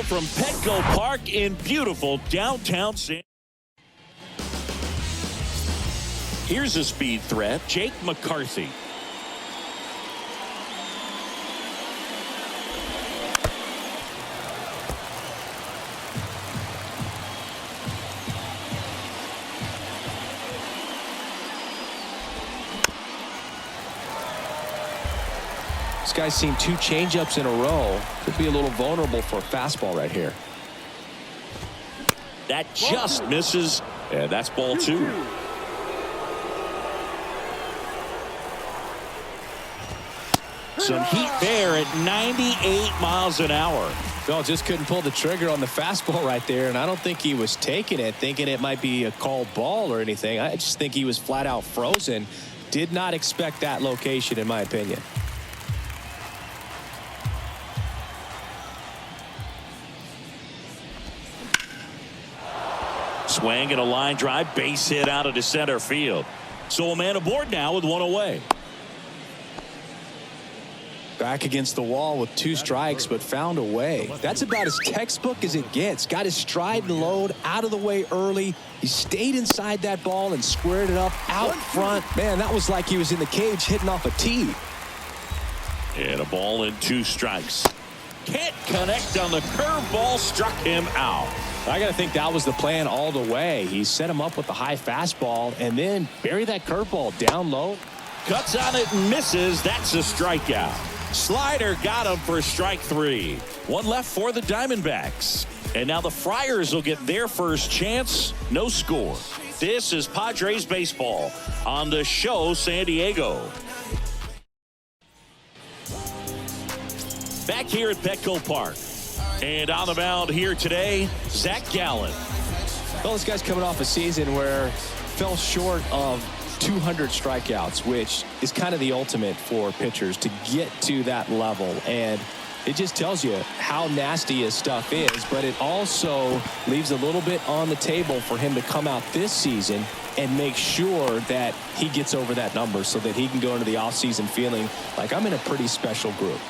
throw from Petco Park in beautiful downtown San. Here's a speed threat, Jake McCarthy. This guy's seen 2 changeups in a row. Could be a little vulnerable for a fastball right here. That just misses, and that's ball 2. Some heat there at 98 miles an hour. Phil just couldn't pull the trigger on the fastball right there, and I don't think he was taking it, thinking it might be a called ball or anything. I just think he was flat out frozen. Did not expect that location, in my opinion. Swing and a line drive, base hit out of the center field. So a man aboard now with 1 away. Back against the wall with 2 strikes, but found a way. That's about as textbook as it gets. Got his stride and load out of the way early. He stayed inside that ball and squared it up out front. Man, that was like he was in the cage hitting off a tee. And a ball and 2 strikes. Can't connect on the curveball, struck him out. I got to think that was the plan all the way. He set him up with the high fastball and then bury that curveball down low. Cuts on it and misses. That's a strikeout. Slider got him for strike 3. 1 left for the Diamondbacks. And now the Friars will get their first chance. No score. This is Padres baseball on the show San Diego. Back here at Petco Park. And on the mound here today, Zach Gallen. Well, this guy's coming off a season where fell short of 200 strikeouts, which is kind of the ultimate for pitchers to get to that level. And it just tells you how nasty his stuff is, but it also leaves a little bit on the table for him to come out this season and make sure that he gets over that number so that he can go into the offseason feeling like I'm in a pretty special group.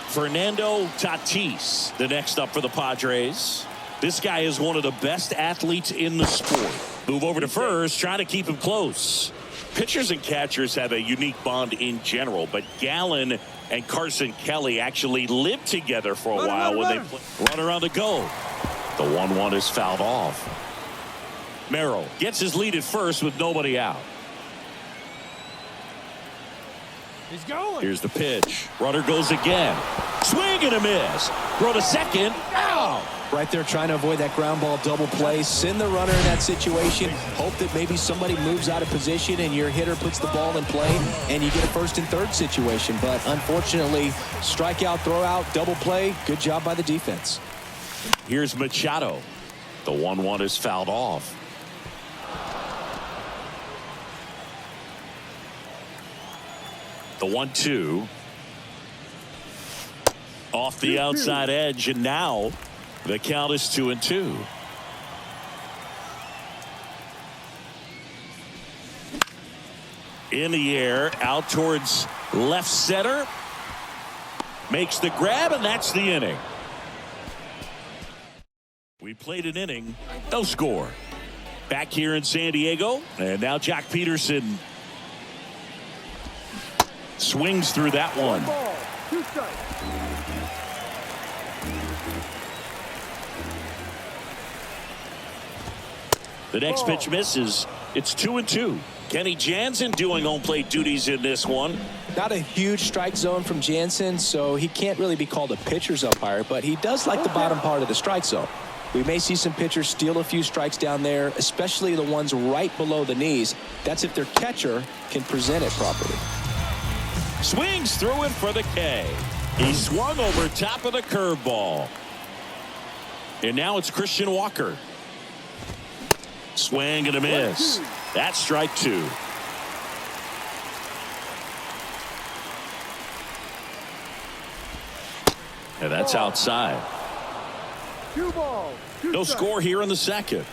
Fernando Tatis, the next up for the Padres. This guy is one of the best athletes in the sport. Move over to first, trying to keep him close. Pitchers and catchers have a unique bond in general, but Gallen and Carson Kelly actually lived together for a while when they played. Runner on the go. The 1-1 is fouled off. Merrill gets his lead at first with nobody out. He's going. Here's the pitch. Runner goes again. Swing and a miss. Throw to second. Out. Right there trying to avoid that ground ball double play. Send the runner in that situation. Hope that maybe somebody moves out of position and your hitter puts the ball in play and you get a first and third situation. But unfortunately, strikeout, throw out, double play. Good job by the defense. Here's Machado. The 1-1 is fouled off. The 1-2 off the outside edge, and now the count is 2-2. In the air, out towards left center. Makes the grab, and that's the inning. We played an inning, no score. Back here in San Diego, and now Jock Peterson swings through that one. The next pitch misses. It's 2-2. Kenny Jansen doing home plate duties in this one. Not a huge strike zone from Jansen, so he can't really be called a pitcher's umpire, but he does like the bottom part of the strike zone. We may see some pitchers steal a few strikes down there, especially the ones right below the knees. That's if their catcher can present it properly. Swings through it for the K. He swung over top of the curveball. And now it's Christian Walker. Swing and a miss. That's strike 2. And that's outside. No score here in the second.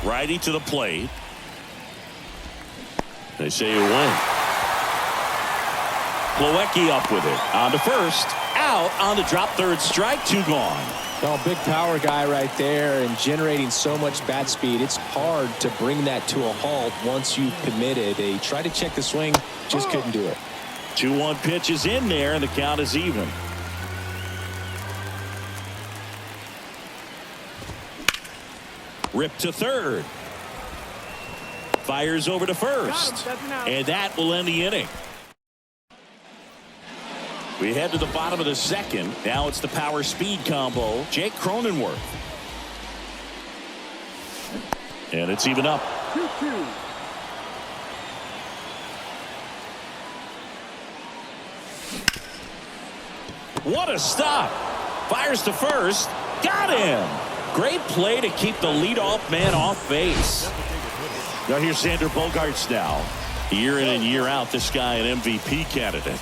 Righty to the plate. They say you win. Plawecki up with it. On to first. Out on the drop, third strike, 2 gone. Well, big power guy right there and generating so much bat speed. It's hard to bring that to a halt once you've committed. They tried to check the swing, just couldn't do it. 2-1 pitch is in there, and the count is even. Rip to third. Fires over to first. And that will end the inning. We head to the bottom of the second. Now it's the power speed combo. Jake Cronenworth. And it's even up. 2-2. What a stop. Fires to first. Got him. Great play to keep the leadoff man off base. Now here's Xander Bogaerts now. Year in and year out, this guy an MVP candidate.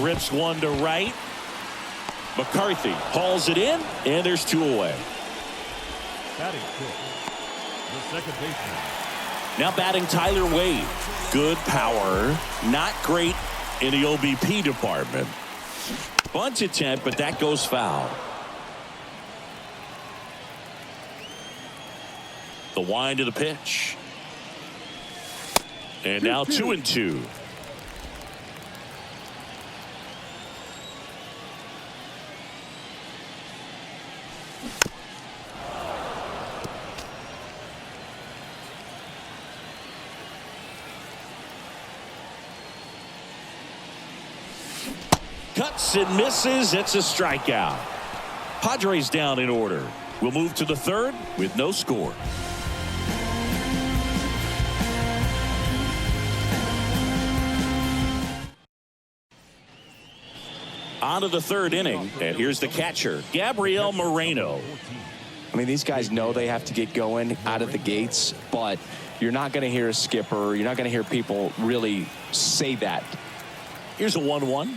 Rips one to right. McCarthy hauls it in, and there's 2 away. Batting fifth, the second baseman. Now batting Tyler Wade. Good power. Not great in the OBP department. Bunt attempt, but that goes foul. The wind of the pitch. And now 2-2. Cuts and misses. It's a strikeout. Padres down in order. We'll move to the third with no score. On to the third inning, and here's the catcher, Gabriel Moreno. I mean, these guys know they have to get going out of the gates, but you're not going to hear a skipper. You're not going to hear people really say that. Here's a 1-1.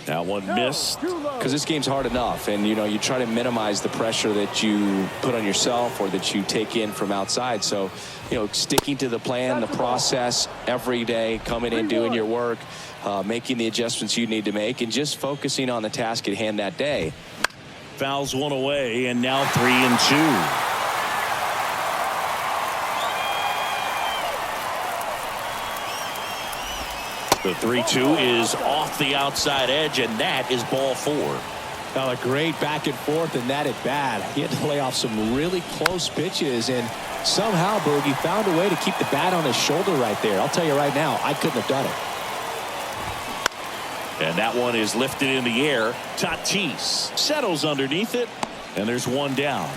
That one missed. Because this game's hard enough, and you try to minimize the pressure that you put on yourself or that you take in from outside. So sticking to the plan, the process every day, coming in, doing your work, making the adjustments you need to make, and just focusing on the task at hand that day. Fouls one away, and now 3-2. The 3-2 is off the outside edge, and that is ball 4. Now a great back and forth, and that at bat. He had to lay off some really close pitches, and somehow Boogie found a way to keep the bat on his shoulder right there. I'll tell you right now, I couldn't have done it. And that one is lifted in the air. Tatis settles underneath it, and there's one down.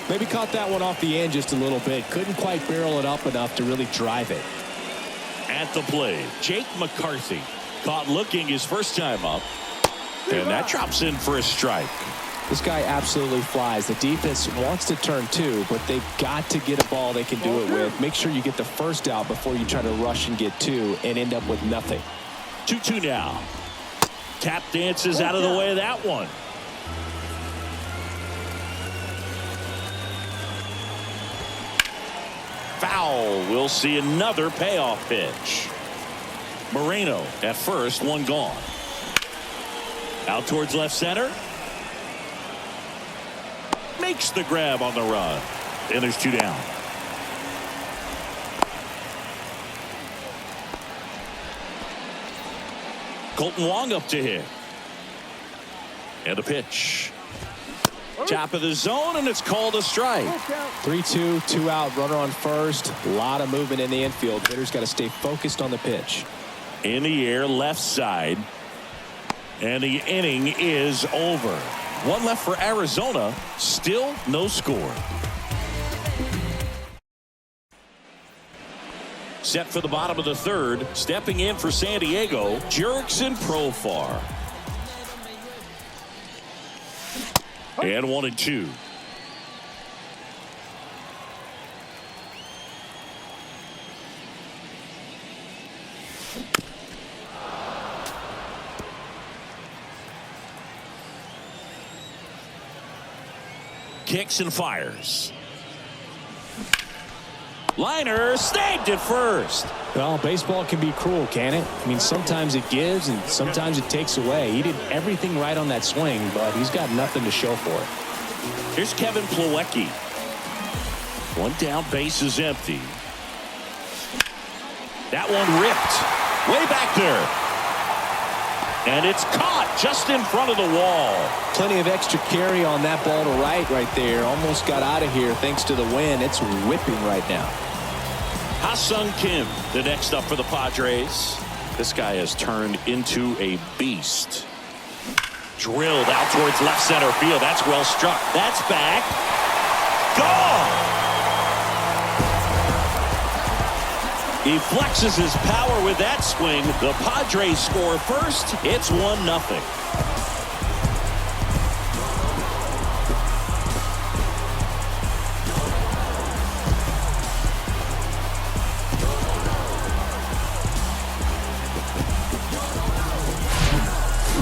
Maybe caught that one off the end just a little bit. Couldn't quite barrel it up enough to really drive it. At the plate, Jake McCarthy caught looking his first time up, and that drops in for a strike. This guy absolutely flies. The defense wants to turn 2, but they've got to get a ball they can do it with. Make sure you get the first out before you try to rush and get 2 and end up with nothing. 2-2 now. Tap dances out of the way of that one. Foul. We'll see another payoff pitch. Moreno at first, one gone. Out towards left center. Makes the grab on the run. And there's 2 down. Colton Wong up to hit. And a pitch. Top of the zone, and it's called a strike. 3-2, 2 out, runner on first. A lot of movement in the infield. Hitters got to stay focused on the pitch. In the air, left side. And the inning is over. One left for Arizona. Still no score. Set for the bottom of the third. Stepping in for San Diego, Jurickson Profar. And 1-2. kicks and fires. Liner snagged at first. Well, baseball can be cruel, can it? I mean, sometimes it gives and sometimes it takes away. He did everything right on that swing, but he's got nothing to show for it. Here's Kevin Plawecki. One down, base is empty. That one ripped. Way back there. And it's caught just in front of the wall. Plenty of extra carry on that ball to right there. Almost got out of here thanks to the wind. It's whipping right now. Ha-Sung Kim, the next up for the Padres. This guy has turned into a beast. Drilled out towards left center field. That's well struck. That's back. Gone! He flexes his power with that swing. The Padres score first. It's 1-0.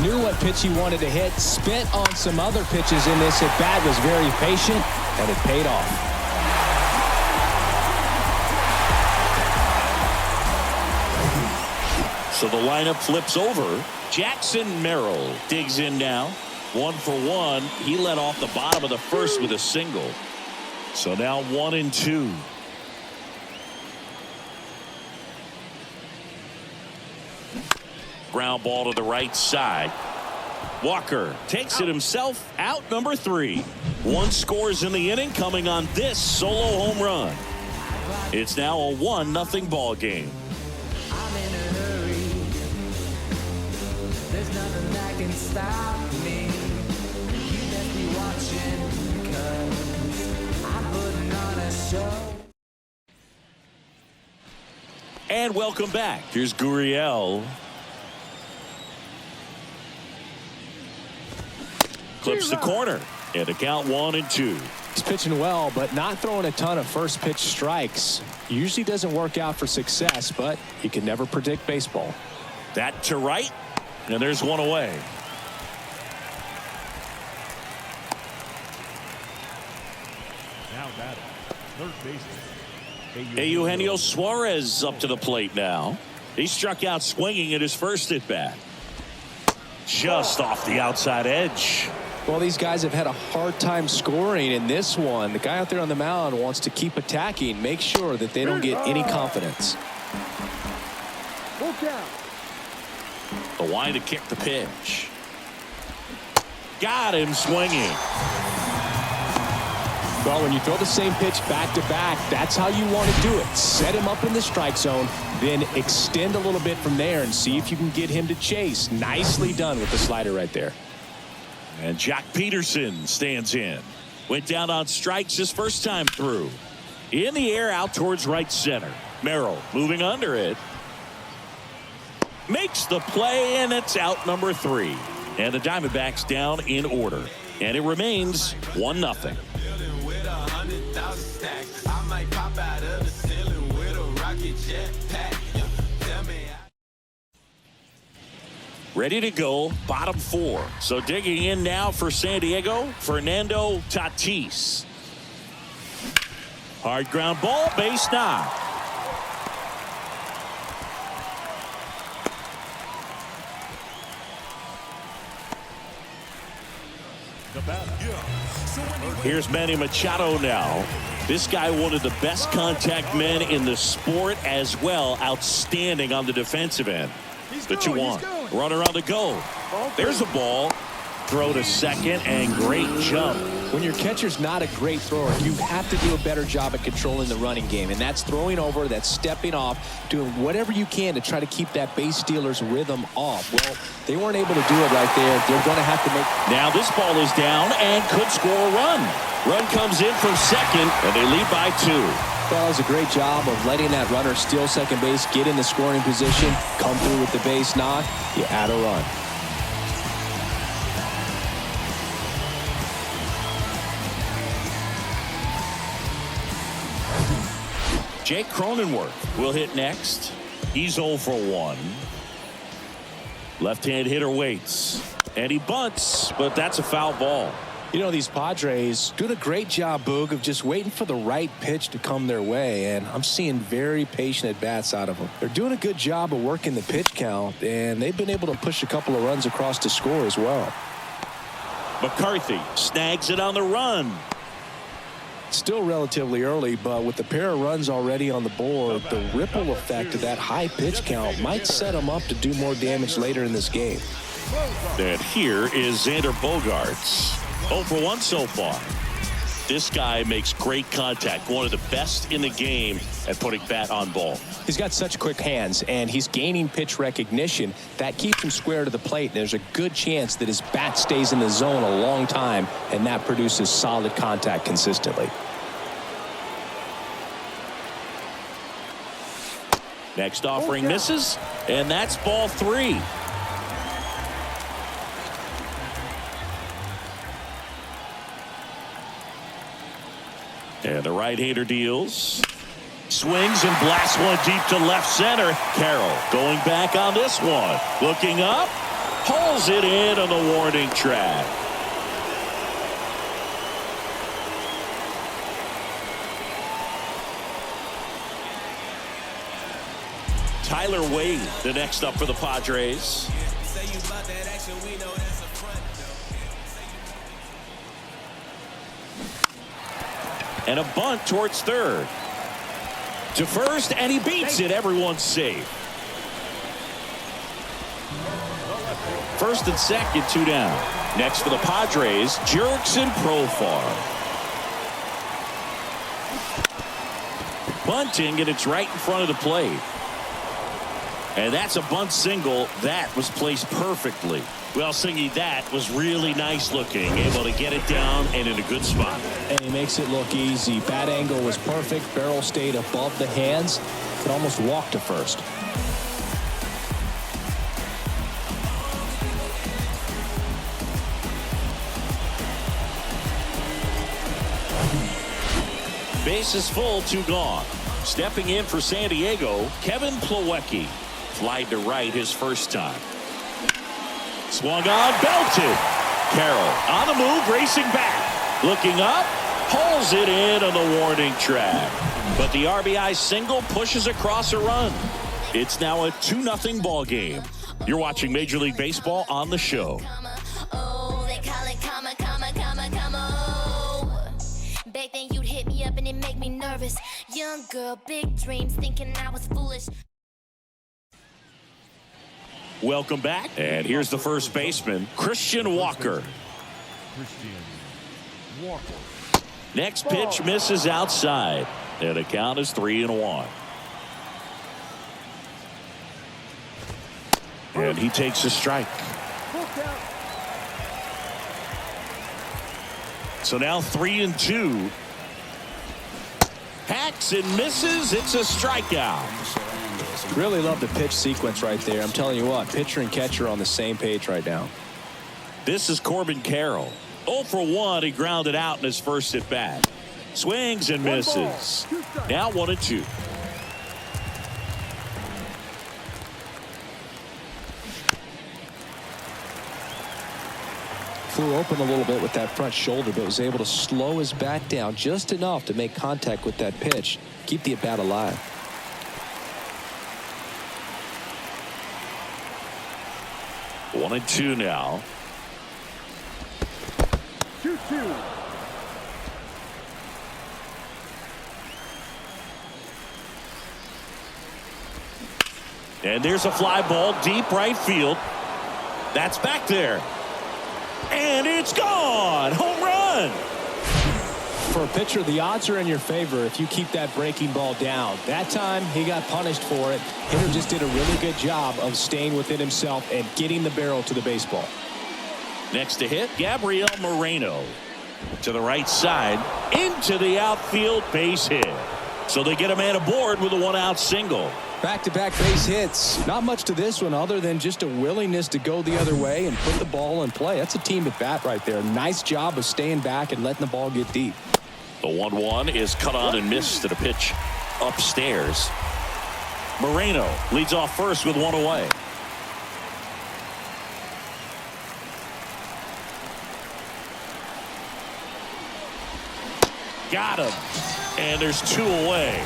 Knew what pitch he wanted to hit. Spent on some other pitches in this at bat. Was very patient, and it paid off. So the lineup flips over. Jackson Merrill digs in now. 1 for 1. He led off the bottom of the first with a single. So now 1-2. Ground ball to the right side. Walker takes it himself. Out number 3. 1 scores in the inning coming on this solo home run. It's now a 1-0 ball game. Stop me. You best be watching, 'cause I'm putting on a show. And welcome back. Here's Gurriel. Clips the corner. And the count 1-2. He's pitching well, but not throwing a ton of first pitch strikes. Usually doesn't work out for success, but you can never predict baseball. That to right. And there's one away. Now batting, third baseman Eugenio Suarez up to the plate now. He struck out swinging at his first at bat. Just off the outside edge. Well, these guys have had a hard time scoring in this one. The guy out there on the mound wants to keep attacking, make sure that they don't get any confidence. The line to kick the pitch. Got him swinging. Well, when you throw the same pitch back to back, that's how you want to do it. Set him up in the strike zone, then extend a little bit from there and see if you can get him to chase. Nicely done with the slider right there. And Jack Peterson stands in. Went down on strikes his first time through. In the air out towards right center. Merrill moving under it. Makes the play, and it's out number 3. And the Diamondbacks down in order. And it remains 1-0. Ready to go, bottom 4. So digging in now for San Diego, Fernando Tatis. Hard ground ball, base knock. Here's Manny Machado now. This guy, one of the best contact men in the sport as well. Outstanding on the defensive end. That you want. Runner on the go. There's a ball. Throw to second, and great jump. When your catcher's not a great thrower, you have to do a better job at controlling the running game, and that's throwing over, that's stepping off, doing whatever you can to try to keep that base stealer's rhythm off. Well, they weren't able to do it right there. They're going to have to make... Now this ball is down and could score a run. Run comes in from second, and they lead by 2. Well, it was a great job of letting that runner steal second base, get in the scoring position, come through with the base knock, you add a run. Jake Cronenworth will hit next. He's 0 for 1. Left-hand hitter waits. And he bunts, but that's a foul ball. You know, these Padres doing a great job, Boog, of just waiting for the right pitch to come their way, and I'm seeing very patient at-bats out of them. They're doing a good job of working the pitch count, and they've been able to push a couple of runs across to score as well. McCarthy snags it on the run. Still relatively early, but with the pair of runs already on the board, the ripple effect of that high pitch count might set them up to do more damage later in this game. And here is Xander Bogaerts. 0 for 1 so far. This guy makes great contact. One of the best in the game at putting bat on ball. He's got such quick hands, and he's gaining pitch recognition. That keeps him square to the plate. There's a good chance that his bat stays in the zone a long time, and that produces solid contact consistently. Next offering misses, and that's ball 3. And the right-hander deals. Swings and blasts one deep to left center. Carroll going back on this one. Looking up. Pulls it in on the warning track. Tyler Wade, the next up for the Padres. And a bunt towards third. To first, and he beats it. Everyone's safe. First and second, 2 down. Next for the Padres, Jurickson Profar. Bunting, and it's right in front of the plate. And that's a bunt single. That was placed perfectly. Well, Singy, that was really nice looking. Able to get it down and in a good spot. And he makes it look easy. Bat angle was perfect. Barrel stayed above the hands. Could almost walk to first. Bases full, 2 gone. Stepping in for San Diego, Kevin Plawecki. Flied to right his first time. Swung on, belted. Carroll on the move, racing back. Looking up, pulls it in on the warning track. But the RBI single pushes across a run. It's now a 2-0 ball game. You're watching Major League Baseball on the show. Back then you'd hit me up and it make me nervous. Young girl, big dreams, thinking I was foolish. Welcome back. And here's the first baseman, Christian Walker. Next pitch misses outside. And the count is 3-1. And he takes a strike. So now 3-2. Hacks and misses. It's a strikeout. Really love the pitch sequence right there. I'm telling you what, pitcher and catcher are on the same page right now. This is Corbin Carroll. 0 for 1. He grounded out in his first at bat. Swings and misses. Now 1-2. Flew open a little bit with that front shoulder, but was able to slow his bat down just enough to make contact with that pitch. Keep the at bat alive. One and 2 now. 2-2. And there's a fly ball deep right field. That's back there. And it's gone. Home run. For a pitcher, the odds are in your favor if you keep that breaking ball down. That time, he got punished for it. Hitter just did a really good job of staying within himself and getting the barrel to the baseball. Next to hit, Gabriel Moreno. To the right side, into the outfield, base hit. So they get a man aboard with a 1-out single. Back-to-back base hits. Not much to this one other than just a willingness to go the other way and put the ball in play. That's a team at bat right there. Nice job of staying back and letting the ball get deep. The 1-1 is cut on and missed to the pitch upstairs. Moreno leads off first with 1 away. Got him. And there's 2 away.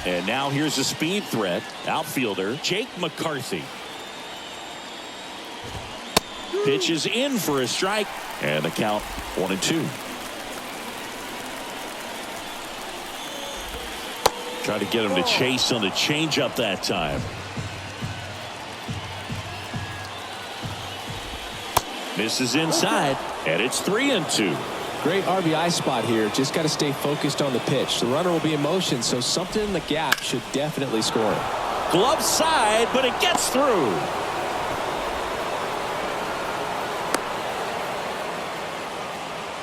And now here's a speed threat. Outfielder Jake McCarthy. Pitches in for a strike. And the count 1-2. Try to get him to chase on the changeup that time. Misses inside, and it's 3-2. Great RBI spot here. Just got to stay focused on the pitch. The runner will be in motion, so something in the gap should definitely score. Glove side, but it gets through.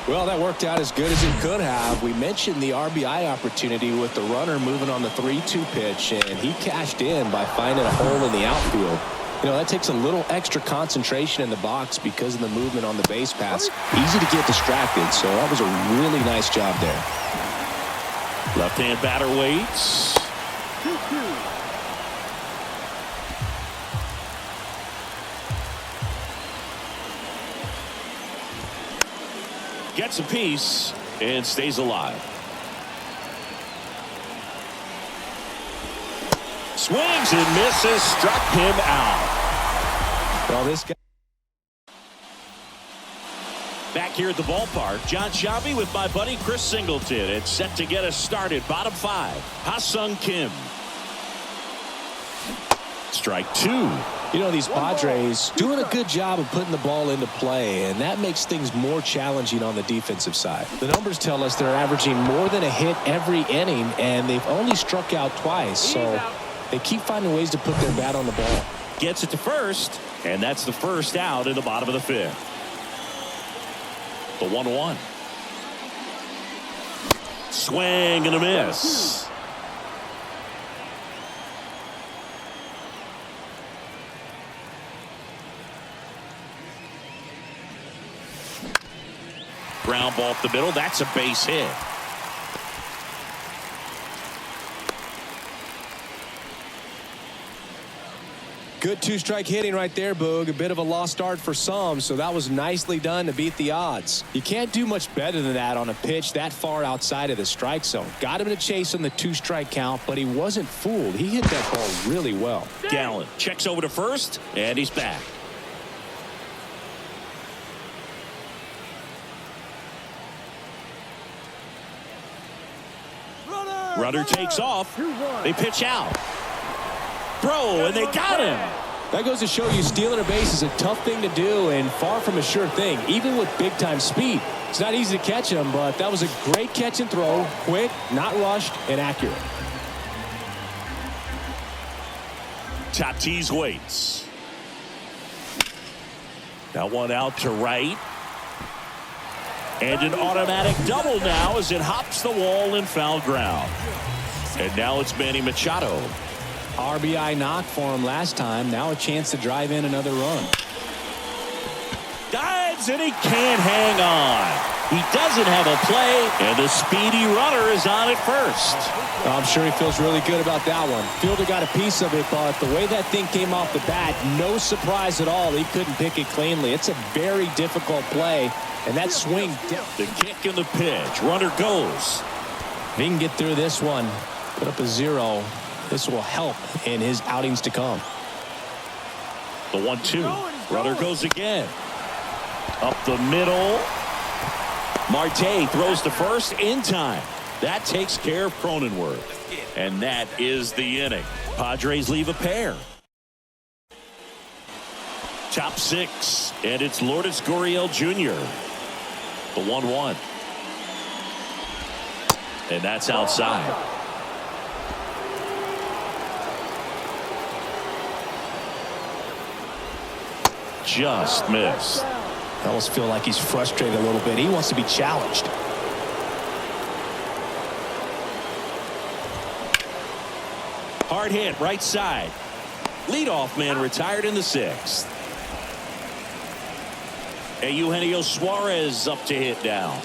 Well, that worked out as good as it could have. We mentioned the RBI opportunity with the runner moving on the 3-2 pitch, and he cashed in by finding a hole in the outfield. You know, that takes a little extra concentration in the box because of the movement on the base paths. Easy to get distracted, so that was a really nice job there. Left-hand batter waits. Gets a piece and stays alive. Swings and misses, struck him out. Well, this guy. Back here at the ballpark, John Shabby with my buddy Chris Singleton. It's set to get us started. Bottom 5, Ha-Sung Kim. Strike 2. You know, these Padres doing a good job of putting the ball into play, and that makes things more challenging on the defensive side. The numbers tell us they're averaging more than a hit every inning, and they've only struck out twice, so they keep finding ways to put their bat on the ball. Gets it to first, and that's the first out in the bottom of the 5th. The 1-1. Swing and a miss. Ground ball up the middle. That's a base hit. Good 2-strike hitting right there, Boog. A bit of a lost start for some, so that was nicely done to beat the odds. You can't do much better than that on a pitch that far outside of the strike zone. Got him to chase on the 2-strike count, but he wasn't fooled. He hit that ball really well. Gallen checks over to first, and he's back. Runner takes off. They pitch out. Throw, and they got him. That goes to show you stealing a base is a tough thing to do and far from a sure thing, even with big-time speed. It's not easy to catch him, but that was a great catch and throw. Quick, not rushed, and accurate. Tatis waits. That one out to right. And an automatic double now as it hops the wall in foul ground. And now it's Manny Machado. RBI knock for him last time. Now a chance to drive in another run. Dives, and he can't hang on. He doesn't have a play, and the speedy runner is on at first. I'm sure he feels really good about that one. Fielder got a piece of it, but the way that thing came off the bat, no surprise at all. He couldn't pick it cleanly. It's a very difficult play, and that swing. The kick and the pitch. Runner goes. If he can get through this one, put up a 0, this will help in his outings to come. The 1-2. Runner goes again. Up the middle. Marte throws to first in time. That takes care of Cronenworth. And that is the inning. Padres leave a pair. Top 6. And it's Lourdes Gurriel Jr. The 1-1. And that's outside. Just missed. I almost feel like he's frustrated a little bit. He wants to be challenged. Hard hit, right side. Leadoff man retired in the 6th. And Eugenio Suarez up to hit now.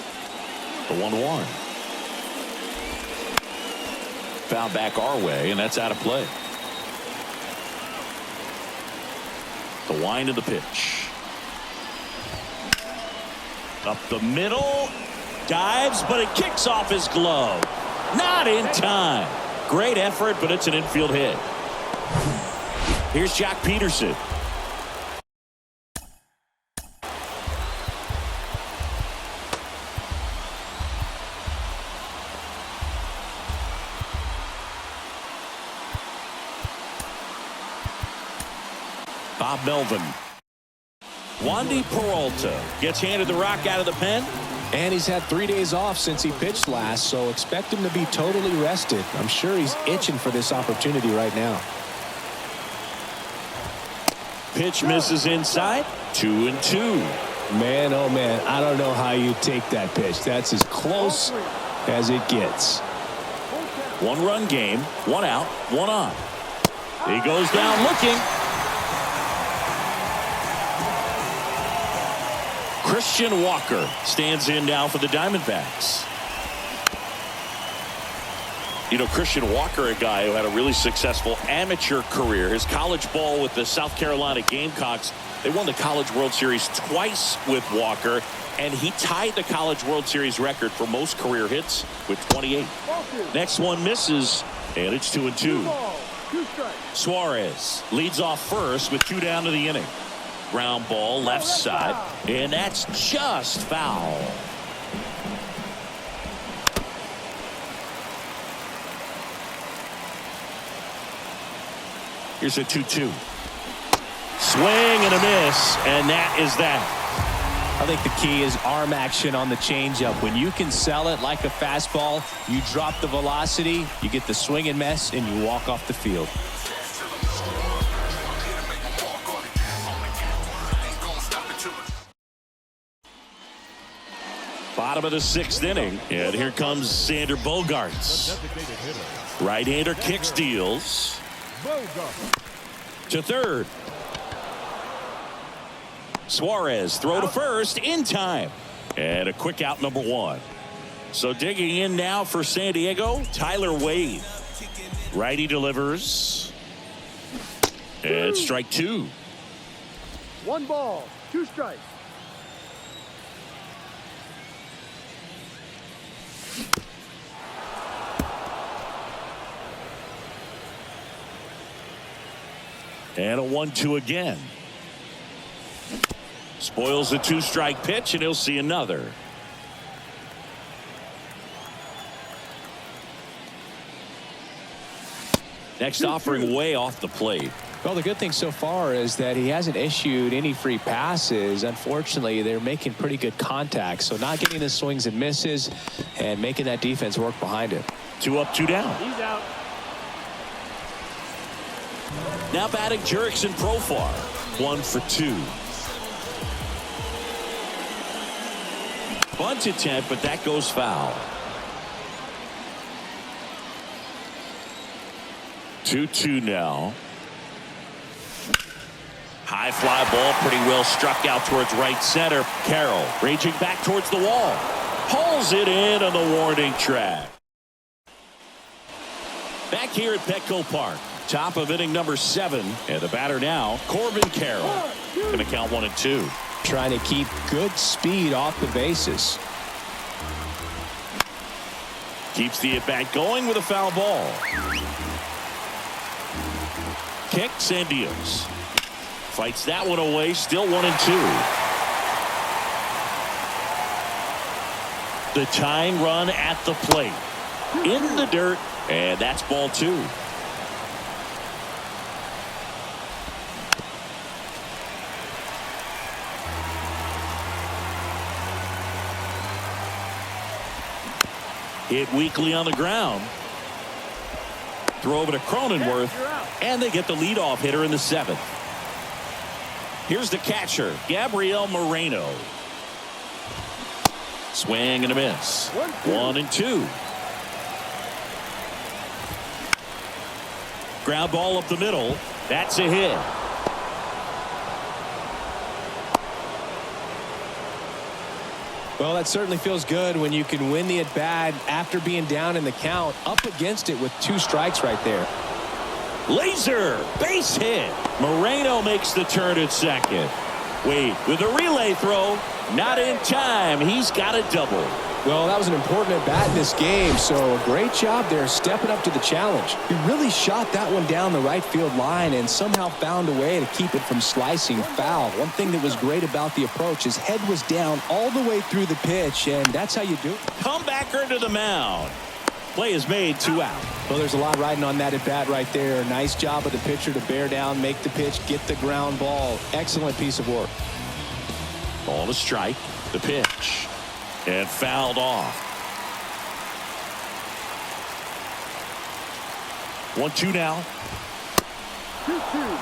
The 1-1. Foul back our way, and that's out of play. The wind of the pitch. Up the middle. Dives, but it kicks off his glove. Not in time. Great effort, but it's an infield hit. Here's Jock Peterson. Bob Melvin. Wandy Peralta gets handed the rock out of the pen. And he's had 3 days off since he pitched last, so expect him to be totally rested. I'm sure he's itching for this opportunity right now. Pitch misses inside. 2-2. Man, oh man, I don't know how you take that pitch. That's as close as it gets. 1-run game, 1 out, 1 on. He goes down looking. Christian Walker stands in now for the Diamondbacks. You know, Christian Walker, a guy who had a really successful amateur career. His college ball with the South Carolina Gamecocks. They won the College World Series twice with Walker, and he tied the College World Series record for most career hits with 28. Next one misses, and it's 2-2. Suarez leads off first with 2 down to the inning. Ground ball left side, and that's just foul. Here's a 2-2. Swing and a miss, and that is that. I think the key is arm action on the changeup. When you can sell it like a fastball, you drop the velocity, you get the swing and miss, and you walk off the field. Bottom of the 6th inning, and here comes Xander Bogaerts. Right-hander kicks, deals to third. Suarez throw to first in time, and a quick out, number 1. So digging in now for San Diego, Tyler Wade. Righty delivers, and strike 2. 1 ball, 2 strikes. And a 1-2 again. Spoils the 2-strike pitch, and he'll see another. Next offering way off the plate. Well, the good thing so far is that he hasn't issued any free passes. Unfortunately, they're making pretty good contact, so not getting the swings and misses and making that defense work behind it. 2 up, 2 down. He's out. Now batting Jurickson Profar. 1 for 2. Bunt attempt, but that goes foul. 2-2 now. High fly ball, pretty well struck out towards right center. Carroll raging back towards the wall. Hauls it in on the warning track. Back here at Petco Park. Top of inning number 7. And the batter now, Corbin Carroll. Going to count 1 and 2. Trying to keep good speed off the bases. Keeps the at-bat going with a foul ball. Kick, Sandios. Fights that one away, still 1 and 2. The tying run at the plate. In the dirt, and that's ball 2. Hit weakly on the ground. Throw over to Cronenworth, and they get the leadoff hitter in the 7th. Here's the catcher, Gabriel Moreno. Swing and a miss. 1 and 2. Ground ball up the middle. That's a hit. Well, that certainly feels good when you can win the at-bat after being down in the count, up against it with 2 strikes right there. Laser base hit. Moreno makes the turn at second. Wade with a relay throw. Not in time. He's got a double. Well, that was an important at-bat in this game, so great job there stepping up to the challenge. He really shot that one down the right field line and somehow found a way to keep it from slicing foul. One thing that was great about the approach, his head was down all the way through the pitch, and that's how you do it. Comebacker to the mound. Play is made, 2 out. Well, there's a lot riding on that at-bat right there. Nice job of the pitcher to bear down, make the pitch, get the ground ball. Excellent piece of work. Ball to strike. The pitch. And fouled off. 1-2 now. 2-2.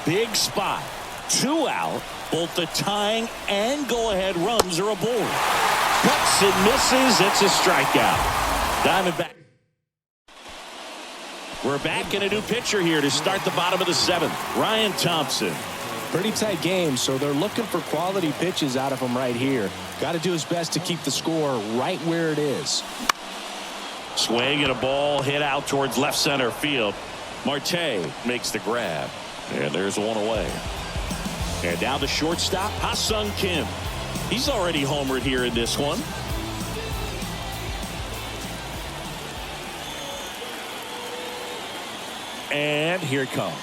Big spot. 2 out. Both the tying and go-ahead runs are aboard. Cuts and misses. It's a strikeout. Diamondback. We're back in a new pitcher here to start the bottom of the 7th. Ryan Thompson. Pretty tight game, so they're looking for quality pitches out of him right here. Got to do his best to keep the score right where it is. Swing and a ball hit out towards left center field. Marte makes the grab. And there's one away. And now the shortstop, Ha-Sung Kim. He's already homered here in this one. And here it comes.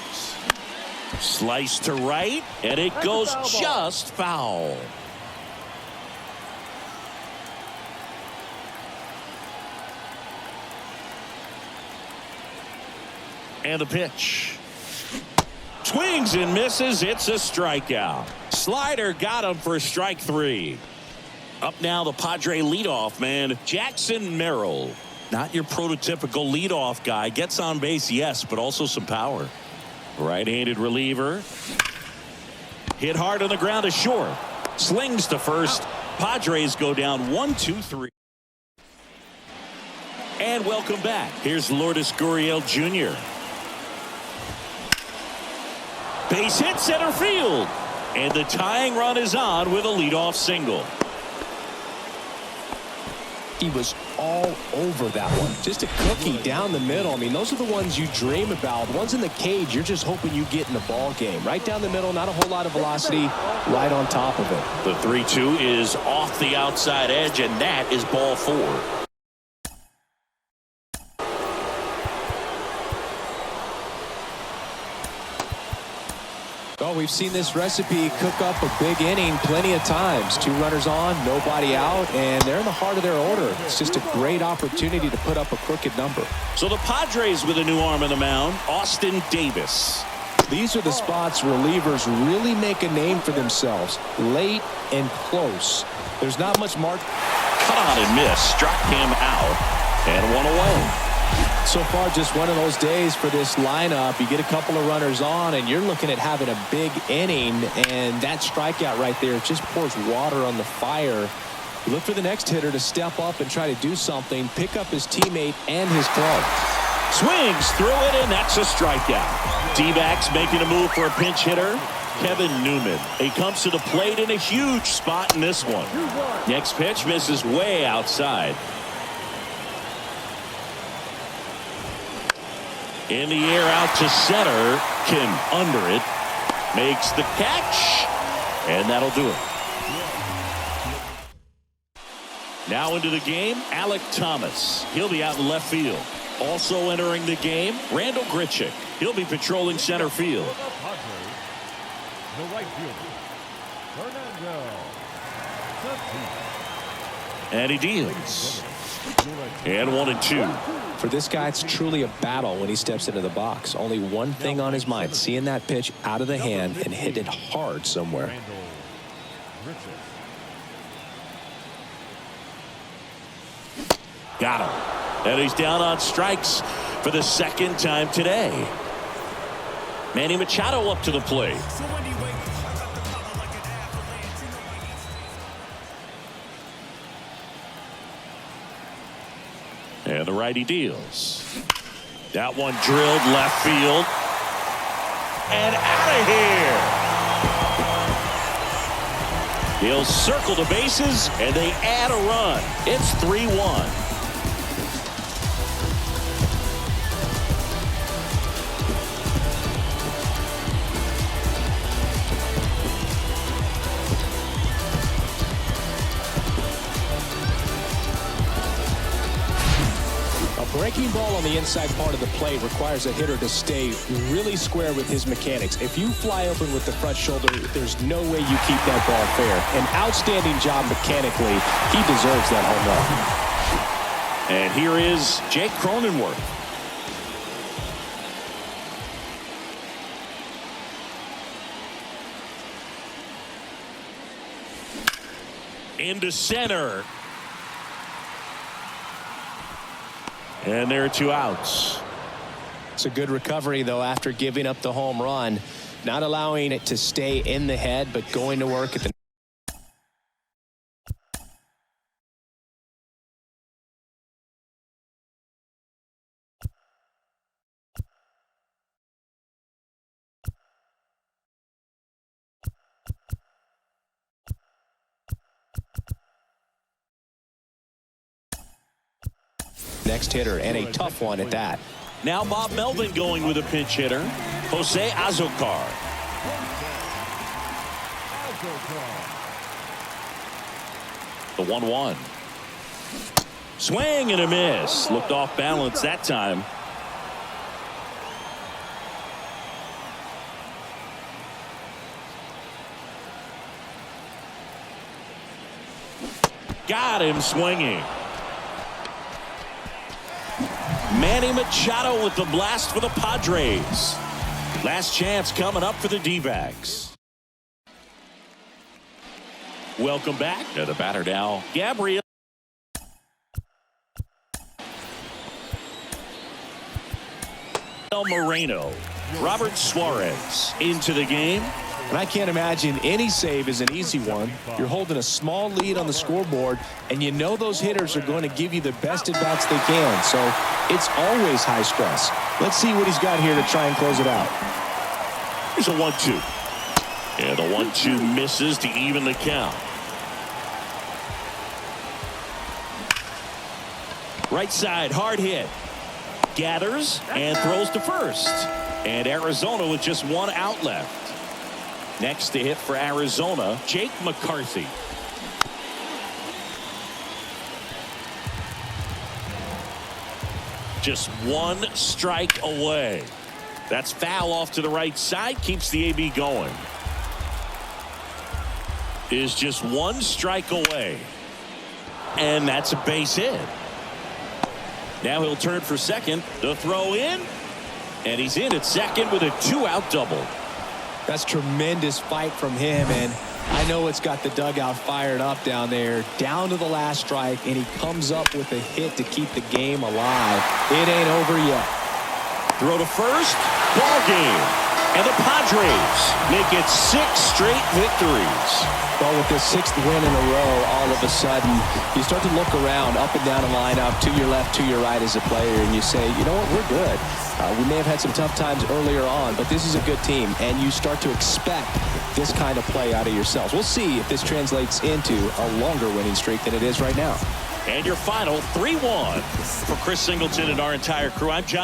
Slice to right, and it goes just foul. And the pitch. Swings and misses. It's a strikeout. Slider got him for strike 3. Up now, the Padre leadoff man, Jackson Merrill. Not your prototypical leadoff guy. Gets on base, yes, but also some power. Right-handed reliever. Hit hard on the ground to short. Slings to first. Padres go down 1-2-3. And welcome back. Here's Lourdes Gurriel Jr. Base hit center field. And the tying run is on with a leadoff single. He was all over that one. Just a cookie down the middle. I mean, those are the ones you dream about. The ones in the cage, you're just hoping you get in the ball game. Right down the middle, not a whole lot of velocity, right on top of it. The 3-2 is off the outside edge, and that is ball 4. Oh, we've seen this recipe cook up a big inning plenty of times. 2 runners on, nobody out, and they're in the heart of their order. It's just a great opportunity to put up a crooked number. So the Padres with a new arm on the mound, Austin Davis. These are the spots relievers really make a name for themselves. Late and close. There's not much mark. Cut on and miss. Struck him out. And one away. So far, just one of those days for this lineup. You get a couple of runners on, and you're looking at having a big inning, and that strikeout right there just pours water on the fire. You look for the next hitter to step up and try to do something, pick up his teammate and his club. Swings through it, and that's a strikeout. D-backs making a move for a pinch hitter, Kevin Newman. He comes to the plate in a huge spot in this one. Next pitch misses way outside. In the air out to center. Kim under it. Makes the catch. And that'll do it. Now into the game, Alec Thomas. He'll be out in left field. Also entering the game, Randall Grichuk. He'll be patrolling center field. The right fielder, Fernando. And he deals. And 1-2. For this guy, it's truly a battle when he steps into the box. Only one thing on his mind, seeing that pitch out of the hand and hit it hard somewhere. Got him. And he's down on strikes for the second time today. Manny Machado up to the plate. And the righty deals. That one drilled left field. And out of here. He'll circle the bases, and they add a run. It's 3-1. breaking ball on the inside part of the plate requires a hitter to stay really square with his mechanics. If you fly open with the front shoulder, there's no way you keep that ball fair. An outstanding job mechanically. He deserves that home run. And here is Jake Cronenworth. Into center. And there are 2 outs. It's a good recovery, though, after giving up the home run. Not allowing it to stay in the head, but going to work at the... next hitter, and a tough one at that. Now Bob Melvin going with a pinch hitter, Jose Azocar. The 1-1. Swing and a miss. Looked off balance that time. Got him swinging. Manny Machado with the blast for the Padres. Last chance coming up for the D-backs. Welcome back to the batter now, Gabriel Moreno. Robert Suarez into the game. And I can't imagine any save is an easy one. You're holding a small lead on the scoreboard, and you know those hitters are going to give you the best at-bats they can. So it's always high stress. Let's see what he's got here to try and close it out. Here's a 1-2. And the 1-2 misses to even the count. Right side, hard hit. Gathers and throws to first. And Arizona with just 1 out left. Next to hit for Arizona, Jake McCarthy. Just 1 strike away. That's foul off to the right side, keeps the AB going. Is just 1 strike away. And that's a base hit. Now he'll turn for second. The throw in. And he's in at second with a 2-out double. That's tremendous fight from him, and I know it's got the dugout fired up down there. Down to the last strike, and he comes up with a hit to keep the game alive. It ain't over yet. Throw to first. Ball game. And the Padres make it 6 straight victories. Well, with this 6th win in a row, all of a sudden, you start to look around, up and down the lineup, to your left, to your right as a player, and you say, you know what, we're good. We may have had some tough times earlier on, but this is a good team, and you start to expect this kind of play out of yourselves. We'll see if this translates into a longer winning streak than it is right now. And your final 3-1 for Chris Singleton and our entire crew. I'm John.